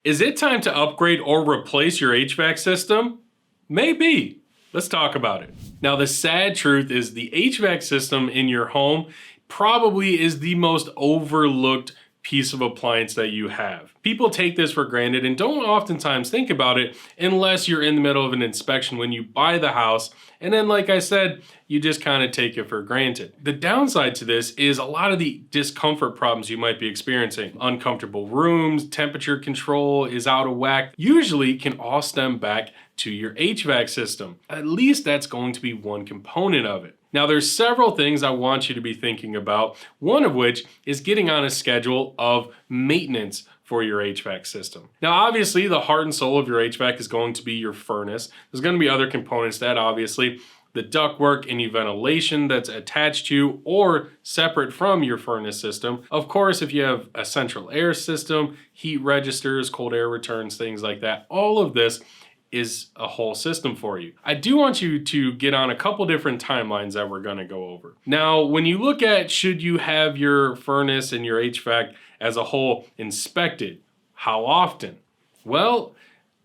Is it time to upgrade or replace your HVAC system? Maybe. Let's talk about it. Now, the sad truth is the HVAC system in your home probably is the most overlooked piece of appliance that you have. People take this for granted and don't oftentimes think about it unless you're in the middle of an inspection when you buy the house. And then, like I said, you just kind of take it for granted. The downside to this is a lot of the discomfort problems you might be experiencing. Uncomfortable rooms, temperature control is out of whack, usually can all stem back to your HVAC system. At least that's going to be one component of it. Now, there's several things I want you to be thinking about, one of which is getting on a schedule of maintenance for your HVAC system. Now, obviously, the heart and soul of your HVAC is going to be your furnace. There's going to be other components to that, obviously. The ductwork, any ventilation that's attached to or separate from your furnace system. Of course, if you have a central air system, heat registers, cold air returns, things like that, all of this is a whole system for you. I do want you to get on a couple different timelines that we're going to go over. Now, when you look at should you have your furnace and your HVAC as a whole inspected, how often? Well,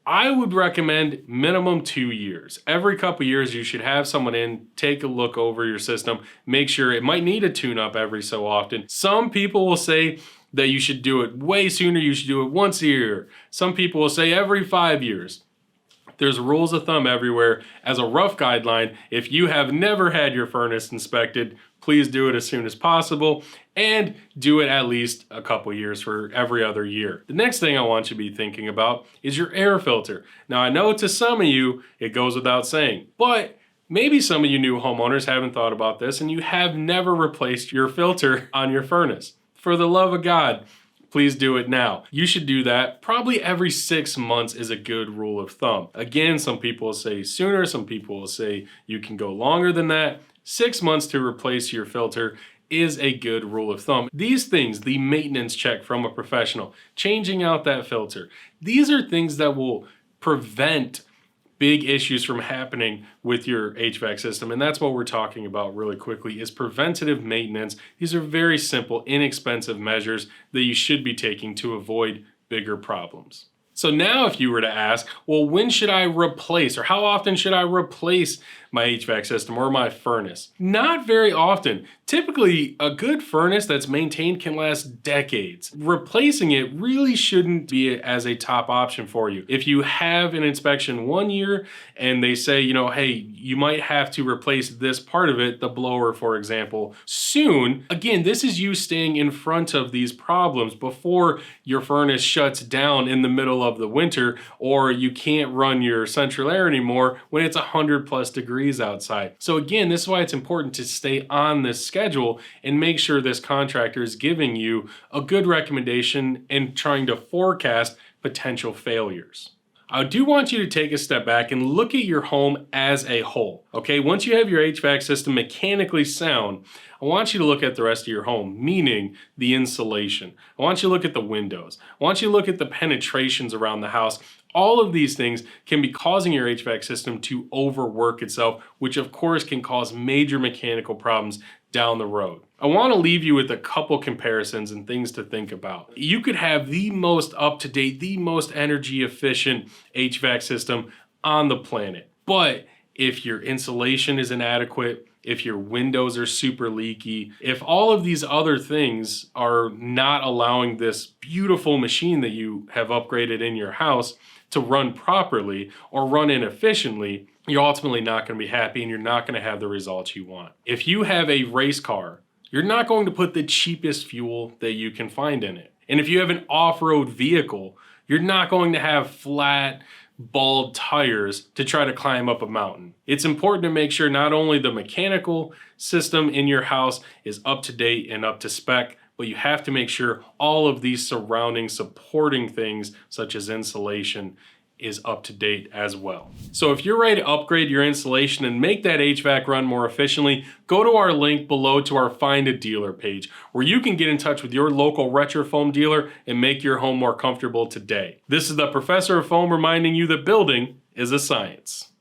I would recommend minimum 2 years. Every couple years you should have someone in, take a look over your system, make sure it might need a tune-up every so often. Some people will say that you should do it way sooner, you should do it once a year. Some people will say every 5 years. There's rules of thumb everywhere. As a rough guideline, if you have never had your furnace inspected, please do it as soon as possible and do it at least a couple years for every other year. The next thing I want you to be thinking about is your air filter. Now, I know to some of you, it goes without saying, but maybe some of you new homeowners haven't thought about this and you have never replaced your filter on your furnace. For the love of God, please do it now. You should do that probably every 6 months is a good rule of thumb. Again, some people will say sooner, some people will say you can go longer than that. 6 months to replace your filter is a good rule of thumb. These things, the maintenance check from a professional, changing out that filter, these are things that will prevent big issues from happening with your HVAC system. And that's what we're talking about really quickly is preventative maintenance. These are very simple, inexpensive measures that you should be taking to avoid bigger problems. So now if you were to ask, well, when should I replace or how often should I replace my HVAC system or my furnace? Not very often. Typically, a good furnace that's maintained can last decades. Replacing it really shouldn't be as a top option for you. If you have an inspection 1 year and they say, hey, you might have to replace this part of it, the blower, for example, soon, again, this is you staying in front of these problems before your furnace shuts down in the middle of the winter or you can't run your central air anymore when it's 100+ degrees outside. So again, this is why it's important to stay on this schedule and make sure this contractor is giving you a good recommendation and trying to forecast potential failures. I do want you to take a step back and look at your home as a whole. Okay, once you have your HVAC system mechanically sound, I want you to look at the rest of your home, meaning the insulation. I want you to look at the windows. I want you to look at the penetrations around the house. All of these things can be causing your HVAC system to overwork itself, which of course can cause major mechanical problems down the road. I want to leave you with a couple comparisons and things to think about. You could have the most up-to-date, the most energy efficient HVAC system on the planet. But if your insulation is inadequate, if your windows are super leaky, if all of these other things are not allowing this beautiful machine that you have upgraded in your house to run properly or run inefficiently, you're ultimately not going to be happy and you're not going to have the results you want. If you have a race car, you're not going to put the cheapest fuel that you can find in it. And if you have an off-road vehicle, you're not going to have flat, bald tires to try to climb up a mountain. It's important to make sure not only the mechanical system in your house is up to date and up to spec, but you have to make sure all of these surrounding supporting things such as insulation is up to date as well. So if you're ready to upgrade your insulation and make that HVAC run more efficiently, go to our link below to our Find a Dealer page where you can get in touch with your local RetroFoam dealer and make your home more comfortable today. This is the Professor of Foam reminding you that building is a science.